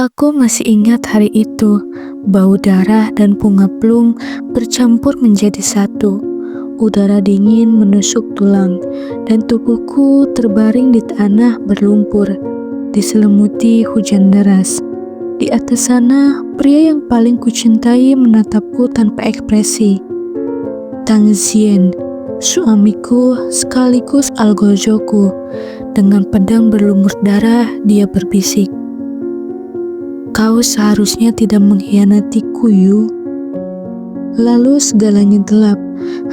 Aku masih ingat hari itu, bau darah dan bunga plum bercampur menjadi satu. Udara dingin menusuk tulang, dan tubuhku terbaring di tanah berlumpur, diselimuti hujan deras. Di atas sana, pria yang paling kucintai menatapku tanpa ekspresi. Tang Zien, suamiku sekaligus algojoku. Dengan pedang berlumur darah, dia berbisik. Kau seharusnya tidak mengkhianatiku, Yu. Lalu segalanya gelap,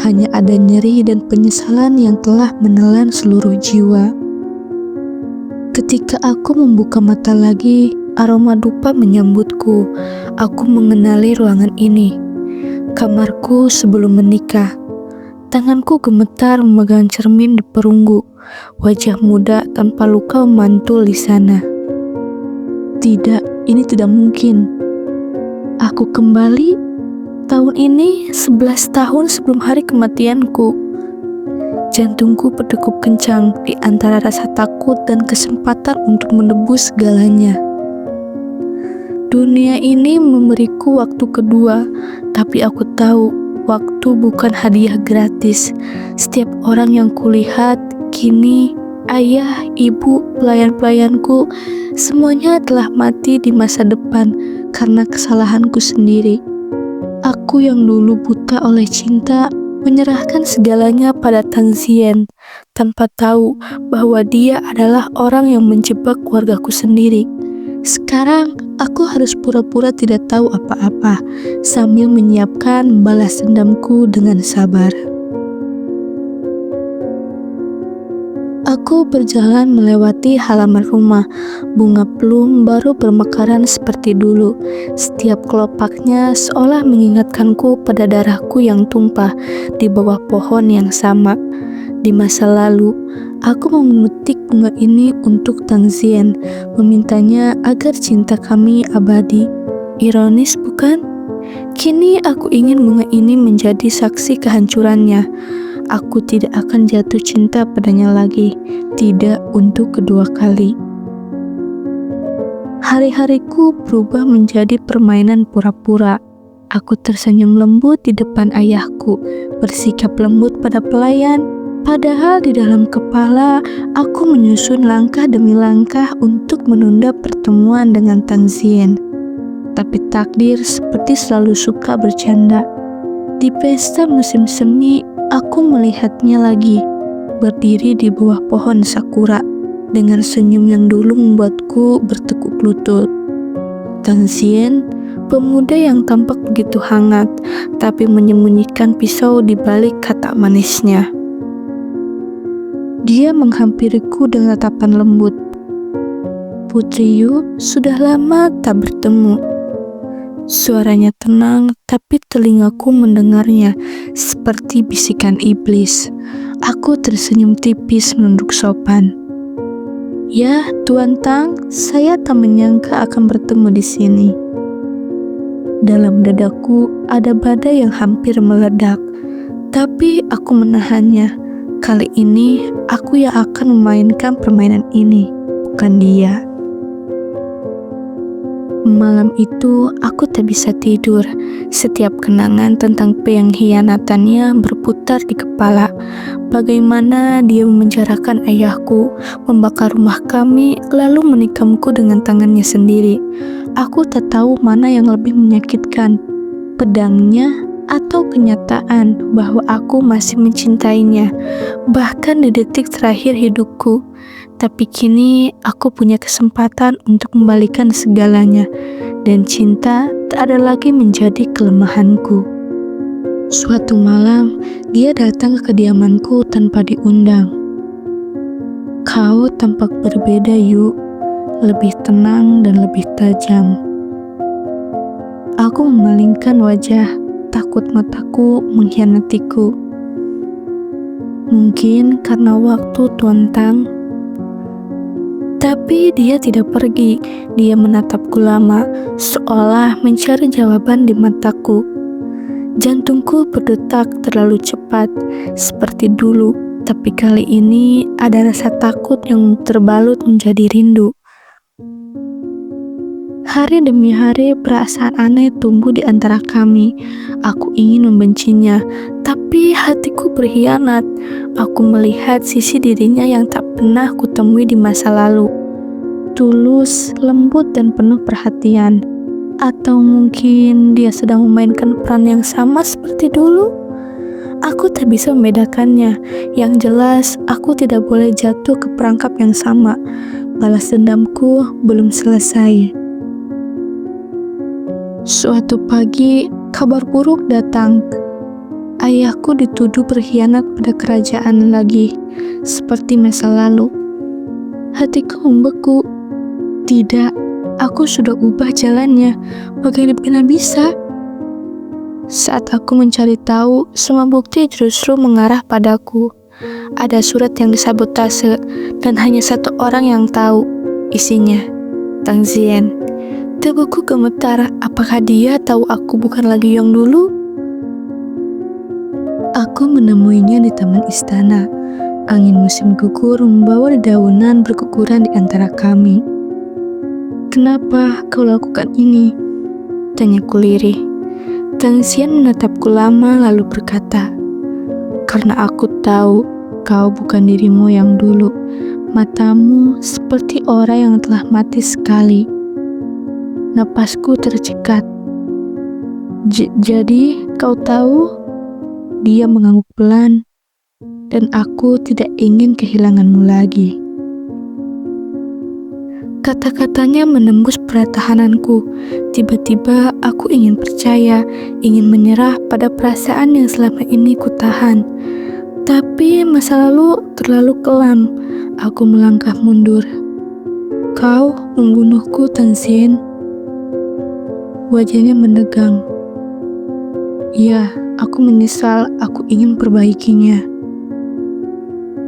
hanya ada nyeri dan penyesalan yang telah menelan seluruh jiwa. Ketika aku membuka mata lagi, aroma dupa menyambutku. Aku mengenali ruangan ini, kamarku sebelum menikah. Tanganku gemetar memegang cermin di perunggu, wajah muda tanpa luka memantul di sana. Tidak, ini tidak mungkin. Aku kembali tahun ini 11 tahun sebelum hari kematianku. Jantungku berdegup kencang di antara rasa takut dan kesempatan untuk menebus segalanya. Dunia ini memberiku waktu kedua, tapi aku tahu waktu bukan hadiah gratis. Setiap orang yang kulihat kini, ayah, ibu, pelayan-pelayanku, semuanya telah mati di masa depan karena kesalahanku sendiri. Aku yang dulu buta oleh cinta menyerahkan segalanya pada Tang Zien tanpa tahu bahwa dia adalah orang yang menjebak keluargaku sendiri. Sekarang aku harus pura-pura tidak tahu apa-apa sambil menyiapkan balas dendamku dengan sabar. Aku berjalan melewati halaman rumah. Bunga plum baru bermekaran seperti dulu. Setiap kelopaknya seolah mengingatkanku pada darahku yang tumpah di bawah pohon yang sama. Di masa lalu, aku memetik bunga ini untuk Tang Zien, memintanya agar cinta kami abadi. Ironis bukan? Kini aku ingin bunga ini menjadi saksi kehancurannya. Aku tidak akan jatuh cinta padanya lagi, tidak untuk kedua kali. Hari-hariku berubah menjadi permainan pura-pura. Aku tersenyum lembut di depan ayahku, bersikap lembut pada pelayan, padahal di dalam kepala aku menyusun langkah demi langkah untuk menunda pertemuan dengan Tang Zien. Tapi takdir seperti selalu suka bercanda. Di pesta musim semi, aku melihatnya lagi, berdiri di bawah pohon sakura, dengan senyum yang dulu membuatku bertekuk lutut. Tang Zien, pemuda yang tampak begitu hangat, tapi menyembunyikan pisau di balik kata manisnya. Dia menghampiriku dengan tatapan lembut. Putri Yu, sudah lama tak bertemu. Suaranya tenang, tapi telingaku mendengarnya seperti bisikan iblis. Aku tersenyum tipis menunduk sopan. Ya, Tuan Tang, saya tak menyangka akan bertemu di sini. Dalam dadaku ada badai yang hampir meledak, tapi aku menahannya. Kali ini, aku yang akan memainkan permainan ini, bukan dia. Malam itu, aku tak bisa tidur. Setiap kenangan tentang pengkhianatannya berputar di kepala. Bagaimana dia memenjarakan ayahku, membakar rumah kami, lalu menikamku dengan tangannya sendiri. Aku tak tahu mana yang lebih menyakitkan, pedangnya atau kenyataan bahwa aku masih mencintainya, bahkan di detik terakhir hidupku. Tapi kini aku punya kesempatan untuk membalikan segalanya, dan cinta tak ada lagi menjadi kelemahanku. Suatu malam, dia datang ke kediamanku tanpa diundang. Kau tampak berbeda, Yu, lebih tenang dan lebih tajam. Aku memalingkan wajah, takut mataku mengkhianatiku. Mungkin karena waktu, Tuan Tang. Tapi dia tidak pergi. Dia menatapku lama, seolah mencari jawaban di mataku. Jantungku berdetak terlalu cepat, seperti dulu. Tapi kali ini ada rasa takut yang terbalut menjadi rindu. Hari demi hari perasaan aneh tumbuh di antara kami. Aku ingin membencinya, tapi hatiku berkhianat. Aku melihat sisi dirinya yang tak pernah kutemui di masa lalu. Tulus, lembut, dan penuh perhatian. Atau mungkin dia sedang memainkan peran yang sama seperti dulu? Aku tak bisa membedakannya. Yang jelas, aku tidak boleh jatuh ke perangkap yang sama. Balas dendamku belum selesai. Suatu pagi, kabar buruk datang. Ayahku dituduh berkhianat pada kerajaan lagi, seperti masa lalu. Hatiku membeku. Tidak, aku sudah ubah jalannya. Bagaimana bisa? Saat aku mencari tahu, semua bukti justru mengarah padaku. Ada surat yang disabotase, dan hanya satu orang yang tahu isinya, Tang Zien. Tubuhku gemetar, apakah dia tahu aku bukan lagi yang dulu? Aku menemuinya di taman istana. Angin musim gugur membawa dedaunan berguguran di antara kami. Kenapa kau lakukan ini? Tanyaku lirih. Tang Zien menatapku lama lalu berkata, karena aku tahu kau bukan dirimu yang dulu. Matamu seperti orang yang telah mati sekali. Napasku tercekat. Jadi kau tahu? Dia mengangguk pelan, dan aku tidak ingin kehilanganmu lagi. Kata-katanya menembus pertahananku. Tiba-tiba aku ingin percaya, ingin menyerah pada perasaan yang selama ini kutahan. Tapi masa lalu terlalu kelam. Aku melangkah mundur. Kau membunuhku, Tang Zien. Wajahnya menegang. Ya, aku menyesal. Aku ingin perbaikinya.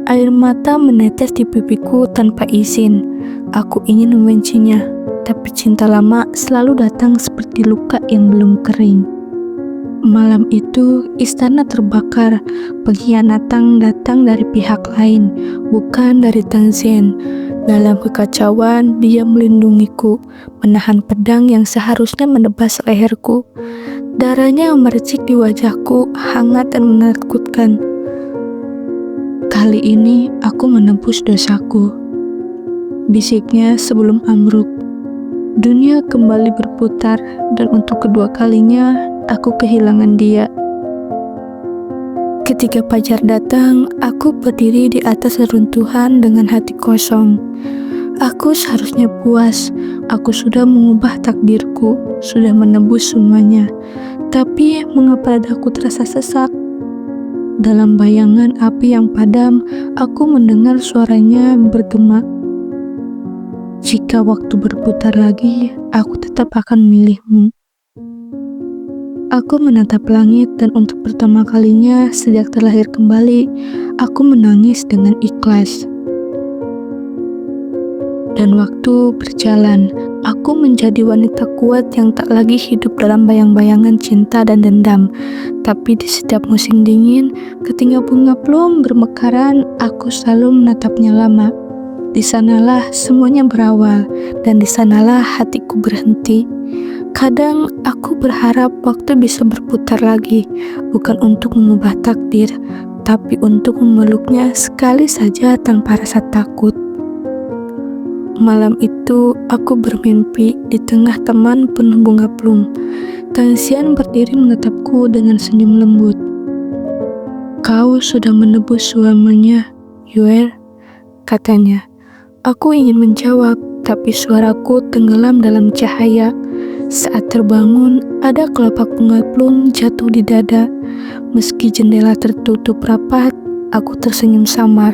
Air mata menetes di pipiku tanpa izin. Aku ingin membencinya, tapi cinta lama selalu datang seperti luka yang belum kering. Malam itu, istana terbakar. Pengkhianatan datang dari pihak lain, bukan dari Tang Zien. Dalam kekacauan, dia melindungiku, menahan pedang yang seharusnya menebas leherku. Darahnya memercik di wajahku, hangat dan menakutkan. Kali ini aku menebus dosaku, bisiknya sebelum amruk. Dunia kembali berputar, dan untuk kedua kalinya aku kehilangan dia. Ketika fajar datang, aku berdiri di atas reruntuhan dengan hati kosong. Aku seharusnya puas. Aku sudah mengubah takdirku, sudah menebus semuanya. Tapi mengapa dadaku terasa sesak? Dalam bayangan api yang padam, aku mendengar suaranya bergema. Jika waktu berputar lagi, aku tetap akan memilihmu. Aku menatap langit, dan untuk pertama kalinya sejak terlahir kembali, aku menangis dengan ikhlas. Dan waktu berjalan, aku menjadi wanita kuat yang tak lagi hidup dalam bayang-bayangan cinta dan dendam. Tapi di setiap musim dingin, ketika bunga plum bermekaran, aku selalu menatapnya lama. Di sanalah semuanya berawal, dan di sanalah hatiku berhenti. Kadang aku berharap waktu bisa berputar lagi, bukan untuk mengubah takdir, tapi untuk memeluknya sekali saja tanpa rasa takut. Malam itu, aku bermimpi di tengah taman penuh bunga plum. Tang Zien berdiri menatapku dengan senyum lembut. Kau sudah menebus suaminya, Yue, katanya. Aku ingin menjawab, tapi suaraku tenggelam dalam cahaya. Saat terbangun, ada kelopak bunga plum jatuh di dada. Meski jendela tertutup rapat, aku tersenyum samar.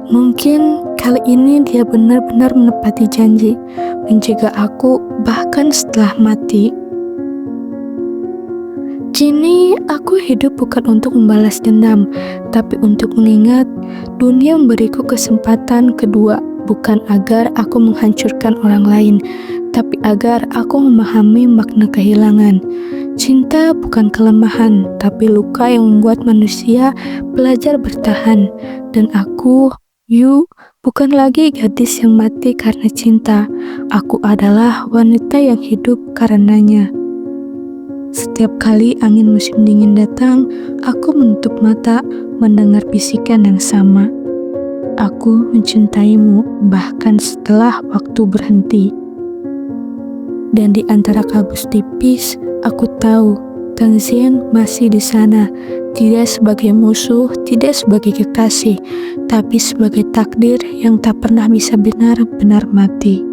Mungkin kali ini dia benar-benar menepati janji, menjaga aku bahkan setelah mati. Kini aku hidup bukan untuk membalas dendam, tapi untuk mengingat dunia memberiku kesempatan kedua, bukan agar aku menghancurkan orang lain, tapi agar aku memahami makna kehilangan. Cinta bukan kelemahan, tapi luka yang membuat manusia belajar bertahan. Dan aku, Yu, bukan lagi gadis yang mati karena cinta. Aku adalah wanita yang hidup karenanya. Setiap kali angin musim dingin datang, aku menutup mata mendengar bisikan yang sama. Aku mencintaimu bahkan setelah waktu berhenti. Dan di antara kabut tipis, aku tahu Kang Zen masih di sana, tidak sebagai musuh, tidak sebagai kekasih, tapi sebagai takdir yang tak pernah bisa benar-benar mati.